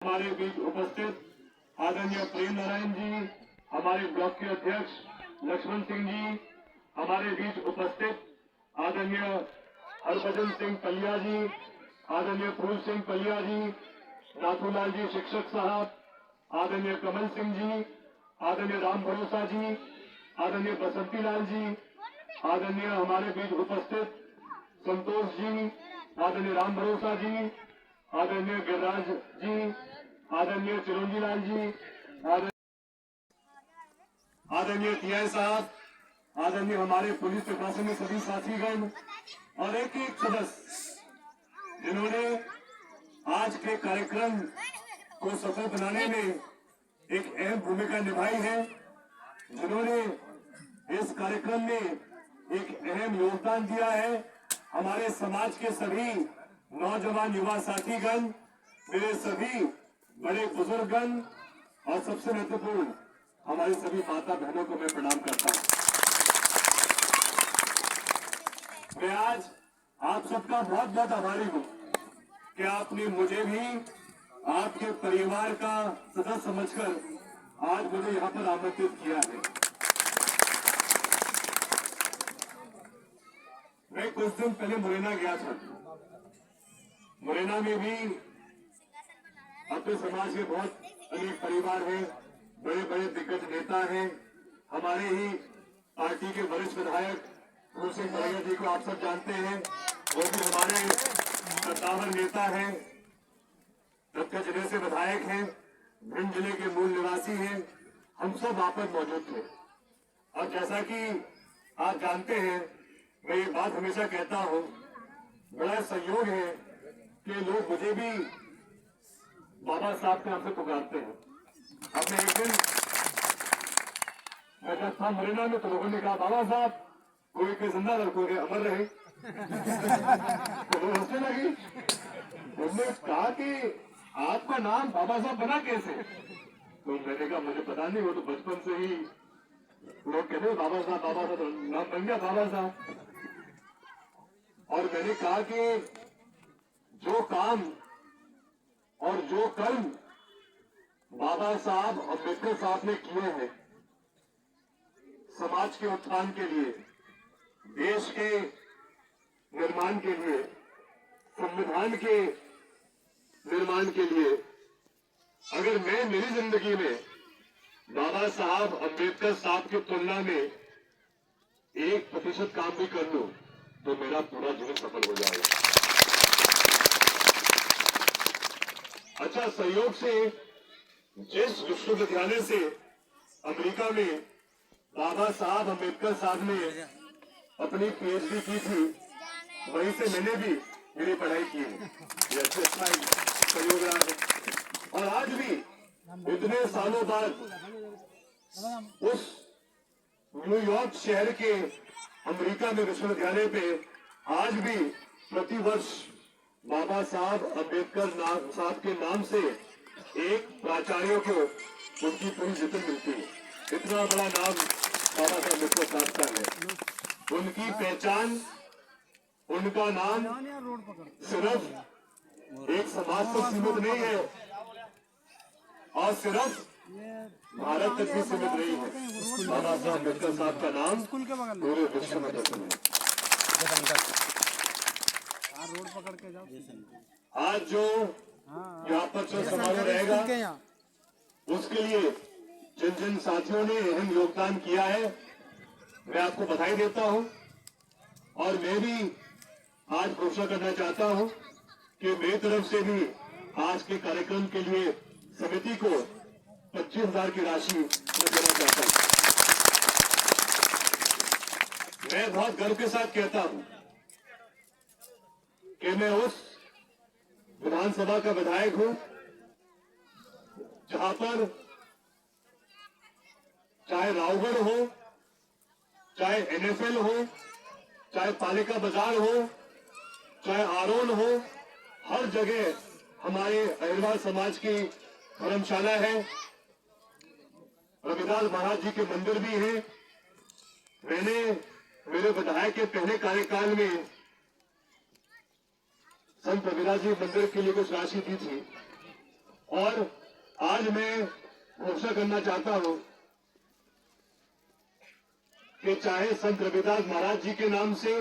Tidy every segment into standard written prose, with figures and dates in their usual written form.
हमारे बीच उपस्थित आदरणीय प्रेम नारायण जी, हमारे ब्लॉक के अध्यक्ष लक्ष्मण सिंह जी, हमारे बीच उपस्थित आदरणीय हरभजन सिंह पलिया जी, आदरणीय फूल सिंह पलिया जी, नाथूलाल जी शिक्षक साहब, आदरणीय कमल सिंह जी, आदरणीय राम भरोसा जी, आदरणीय बसंती लाल जी, आदरणीय हमारे बीच उपस्थित संतोष जी, आदरणीय राम भरोसा जी, आदरणीय गिरिराज जी, आदरणीय चिरंजी लाल जी, आदरणीय टीआई साहब, आदरणीय हमारे पुलिस प्रशासन में सभी साथीगण और एक एक सदस्य जिन्होंने आज के कार्यक्रम को सफल बनाने में एक अहम भूमिका निभाई है, जिन्होंने इस कार्यक्रम में एक अहम योगदान दिया है। हमारे समाज के सभी नौजवान युवा साथीगण, मेरे सभी बड़े बुजुर्गगण और सबसे महत्वपूर्ण हमारी सभी माता बहनों को मैं प्रणाम करता हूं। मैं आज आप सबका बहुत बहुत आभारी हूं कि आपने मुझे भी आपके परिवार का सदस्य समझकर आज मुझे यहां पर आमंत्रित किया है। मैं कुछ दिन पहले मुरैना गया था। मुरैना में भी अपने समाज के बहुत अनेक परिवार हैं, बड़े बड़े दिग्गज नेता हैं। हमारे ही पार्टी के वरिष्ठ विधायक फूल सिंह पलिया जी को आप सब जानते हैं, वो भी हमारे सत्तावन नेता हैं, दत्ता जिले से विधायक हैं, भिंड जिले के मूल निवासी हैं। हम सब वहां पर मौजूद थे और जैसा कि आप जानते हैं, मैं ये बात हमेशा कहता हूं, बड़ा संयोग है कि लोग मुझे भी बाबा साहब के नाम से पुकारते हैं। अपने एक दिन मैं जब था मुरैना में तो लोगों ने कहा बाबा साहब कोई के जिंदा लड़कों के अमर रहे। तो वो हंसने लगी। उन्होंने कहा कि आपका नाम बाबा साहब बना कैसे? तो मैंने कहा मुझे पता नहीं, वो तो बचपन से ही लोग कहते हैं बाबा साहब नाम बन गया बाबा साहब। और मैंने कहा कि जो काम और जो कर्म बाबा साहब अम्बेडकर साहब ने किए हैं समाज के उत्थान के लिए, देश के निर्माण के लिए, संविधान के निर्माण के लिए, अगर मैं मेरी जिंदगी में बाबा साहब अम्बेडकर साहब की तुलना में 1% काम भी कर लूं तो मेरा पूरा जीवन सफल हो जाएगा। अच्छा, सहयोग से जिस विश्वविद्यालय से अमेरिका में बाबा साहब अम्बेडकर साहब ने अपनी पीएचडी की थी, वहीं से मैंने भी मेरी पढ़ाई की है। ये अच्छा सहयोग रहा है। और आज भी इतने सालों बाद उस न्यूयॉर्क शहर के अमेरिका में विश्वविद्यालय पे आज भी प्रतिवर्ष बाबा साहब अम्बेडकर साहब के नाम से एक प्राचार्य को उनकी पूरी वेतन मिलती है। इतना बड़ा नाम बाबा साहब अम्बेडकर साहब का है। उनकी पहचान, उनका नाम सिर्फ एक समाज तक सीमित नहीं है और सिर्फ भारत तक भी सीमित नहीं है। बाबा साहब अम्बेडकर साहब का नाम पूरे विश्व में प्रसिद्ध है। रोड पकड़ के जाओ। आज जो यहाँ पर जो समारोह रहेगा उसके लिए जिन जिन साथियों ने अहम योगदान किया है, मैं आपको बधाई देता हूँ। और मैं भी आज घोषणा करना चाहता हूँ कि मेरी तरफ से भी आज के कार्यक्रम के लिए समिति को 25,000 की राशि मैं देना चाहता हूँ। मैं बहुत गर्व के साथ कहता हूँ कि मैं उस विधानसभा का विधायक हूं जहां पर चाहे रावगढ़ हो, चाहे एनएफएल हो, चाहे पालिका बाजार हो, चाहे आरोन हो, हर जगह हमारे अहिरवार समाज की धर्मशाला है, रविदास महाराज जी के मंदिर भी हैं। मैंने मेरे विधायक के पहले कार्यकाल में संत रविदास जी मंदिर के लिए कुछ राशि दी थी और आज मैं घोषणा करना चाहता हूं कि चाहे संत रविदास महाराज जी के नाम से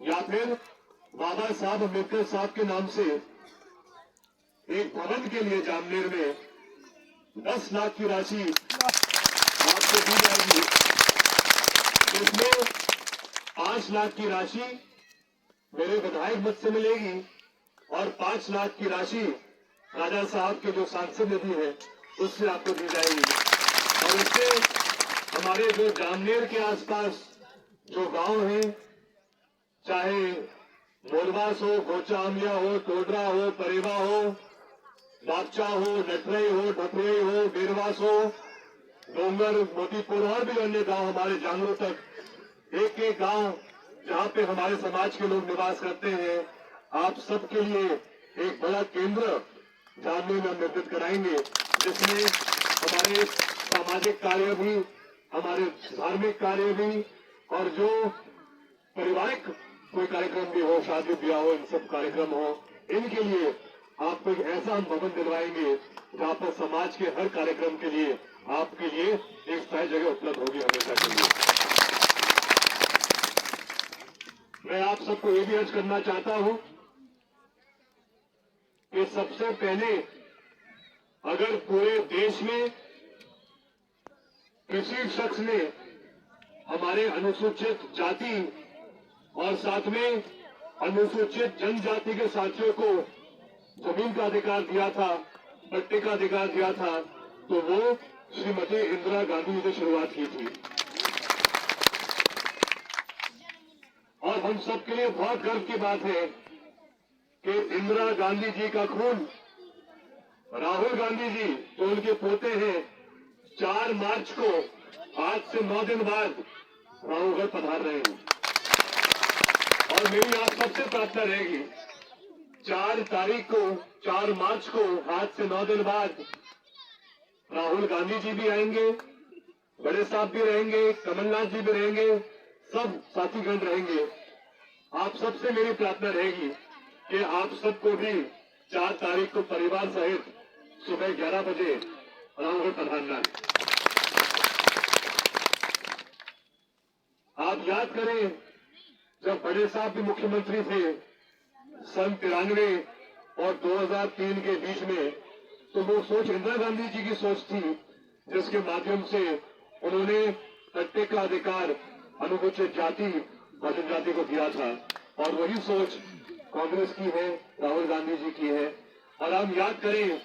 या फिर बाबा साहब अम्बेडकर साहब के नाम से एक भवन के लिए जामनेर में 10 लाख की राशि आपको दी जाएगी। इसमें 5 लाख की राशि मेरे विधायक मत से मिलेगी और 5 लाख की राशि राजा साहब के जो सांसद निधि है उससे आपको दी जाएगी। और इससे हमारे जो जामनेर के आसपास जो गांव हैं, चाहे मोरवास हो, गोचा आमलिया हो, टोडरा हो, परेवा हो, बागचा हो, नटरई हो, ढपरई हो, बेरवास हो, डोंगर, मोतीपुर और भी अन्य गांव हमारे जांगरों तक एक एक गांव जहां पे हमारे समाज के लोग निवास करते हैं, आप सबके लिए एक बड़ा केंद्र जामनेर में निर्मित कराएंगे, जिसमें हमारे सामाजिक कार्य भी, हमारे धार्मिक कार्य भी और जो पारिवारिक कोई कार्यक्रम भी हो, शादी ब्याह हो, इन सब कार्यक्रम हो, इनके लिए आपको एक ऐसा हम भवन दिलवाएंगे जहां पर समाज के हर कार्यक्रम के लिए आपके लिए एक स्थायी जगह उपलब्ध होगी हमेशा के लिए। मैं आप सबको ये भी अर्ज करना चाहता हूं कि सबसे पहले अगर पूरे देश में किसी शख्स ने हमारे अनुसूचित जाति और साथ में अनुसूचित जनजाति के साथियों को जमीन का अधिकार दिया था, पट्टे का अधिकार दिया था, तो वो श्रीमती इंदिरा गांधी जी ने शुरुआत की थी। और हम सबके लिए बहुत गर्व की बात है कि इंदिरा गांधी जी का खून राहुल गांधी जी जो उनके पोते हैं 4 मार्च को आज से 9 दिन बाद राहुल पधार रहे हैं। और मेरी आप सबसे प्रार्थना रहेगी 4 तारीख को 4 मार्च को आज से 9 दिन बाद राहुल गांधी जी भी आएंगे, बड़े साहब भी रहेंगे, कमलनाथ जी भी रहेंगे, सब साथीगण रहेंगे। आप सबसे मेरी प्रार्थना रहेगी कि आप सबको भी 4 तारीख को परिवार सहित सुबह 11 बजे राहुल पधारना है। आप याद करें जब बड़े साहब भी मुख्यमंत्री थे सन 93 और 2003 के बीच में, तो वो सोच इंदिरा गांधी जी की सोच थी जिसके माध्यम से उन्होंने पट्टे का अधिकार अनुसूचित जाति और जनजाति को दिया था। और वही सोच कांग्रेस की है, राहुल गांधी जी की है। और हम याद करें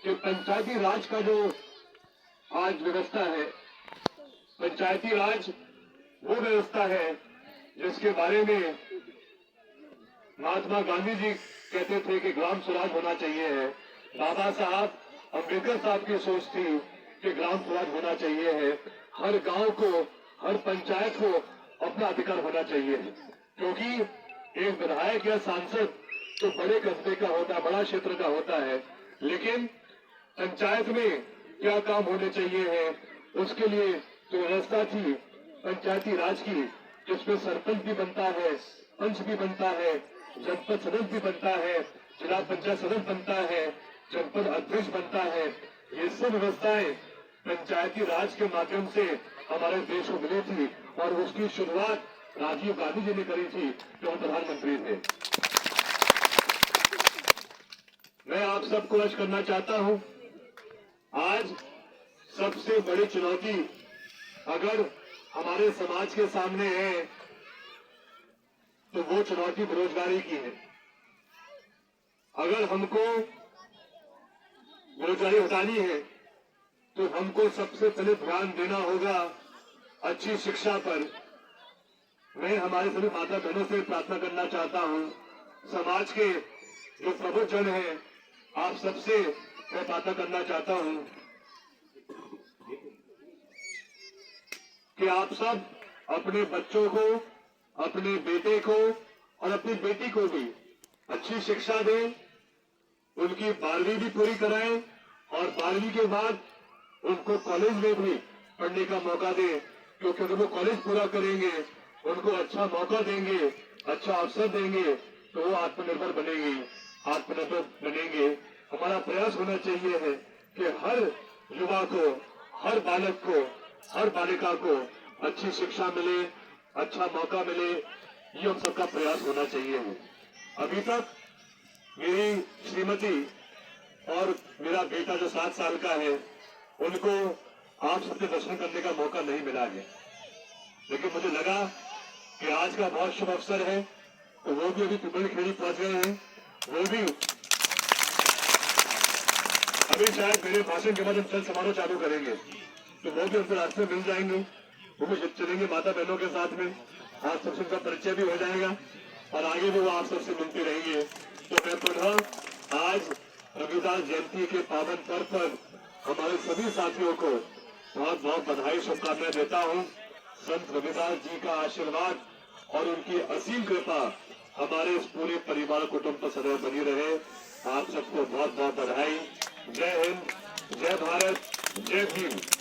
कि पंचायती राज का जो आज व्यवस्था है, पंचायती राज वो व्यवस्था है जिसके बारे में महात्मा गांधी जी कहते थे कि ग्राम स्वराज होना चाहिए है। बाबा साहब अम्बेडकर साहब की सोच थी कि ग्राम स्वराज होना चाहिए है। हर गांव को, हर पंचायत को अपना अधिकार होना चाहिए, क्योंकि एक विधायक या सांसद तो बड़े कस्बे का होता है, बड़ा क्षेत्र का होता है, लेकिन पंचायत में क्या काम होने चाहिए है, उसके लिए जो व्यवस्था थी पंचायती राज की, जिसमें सरपंच भी बनता है, पंच भी बनता है, जनपद सदस्य भी बनता है, जिला पंचायत सदस्य बनता है, जनपद अध्यक्ष बनता है। ये सब व्यवस्थाएं पंचायती राज के माध्यम से हमारे देश को मिली थी और उसकी शुरुआत राजीव गांधी जी ने करी थी जो प्रधानमंत्री थे। मैं आप सबको अर्ज करना चाहता हूं, आज सबसे बड़ी चुनौती अगर हमारे समाज के सामने है तो वो चुनौती बेरोजगारी की है। अगर हमको बेरोजगारी हटानी है तो हमको सबसे पहले ध्यान देना होगा अच्छी शिक्षा पर। मैं हमारे सभी माता बहनों से प्रार्थना करना चाहता हूं, समाज के जो प्रबुद्ध जन हैं, आप सबसे मैं प्रार्थना करना चाहता हूं कि आप सब अपने बच्चों को, अपने बेटे को और अपनी बेटी को भी अच्छी शिक्षा दें, उनकी 12वीं भी पूरी कराएं और 12वीं के बाद उनको कॉलेज में भी पढ़ने का मौका दें, क्योंकि अगर वो कॉलेज पूरा करेंगे, उनको अच्छा मौका देंगे, अच्छा अवसर देंगे, तो वो आत्मनिर्भर बनेंगे, आत्मनिर्भर बनेंगे। हमारा प्रयास होना चाहिए है कि हर युवा को, हर बालक को, हर बालिका को अच्छी शिक्षा मिले, अच्छा मौका मिले, ये हम सबका प्रयास होना चाहिए है। अभी तक मेरी श्रीमती और मेरा बेटा जो 7 साल का है, उनको आप सबके दर्शन करने का मौका नहीं मिला है, लेकिन मुझे लगा कि आज का बहुत शुभ अवसर है, तो वो भी अभी पिपली खेड़ी पहुंच गए हैं। वो भी अभी शायद मेरे भाषण के बाद हम चल समारोह चालू करेंगे, तो वो भी हमसे रास्ते में मिल जाएंगे। वो भी चलेंगे माता बहनों के साथ में, आप सबसे उनका परिचय भी हो जाएगा और आगे भी वो आप सबसे मिलते रहेंगे। तो मैं पुनः आज रविदास जयंती के पावन पर्व पर हमारे सभी साथियों को बहुत बहुत बधाई, शुभकामनाएं देता हूं। संत रविदास जी का आशीर्वाद और उनकी असीम कृपा हमारे इस पूरे परिवार कुटुंब पर सदैव बनी रहे। आप सबको बहुत बहुत बधाई। जय हिंद, जय भारत, जय भीम।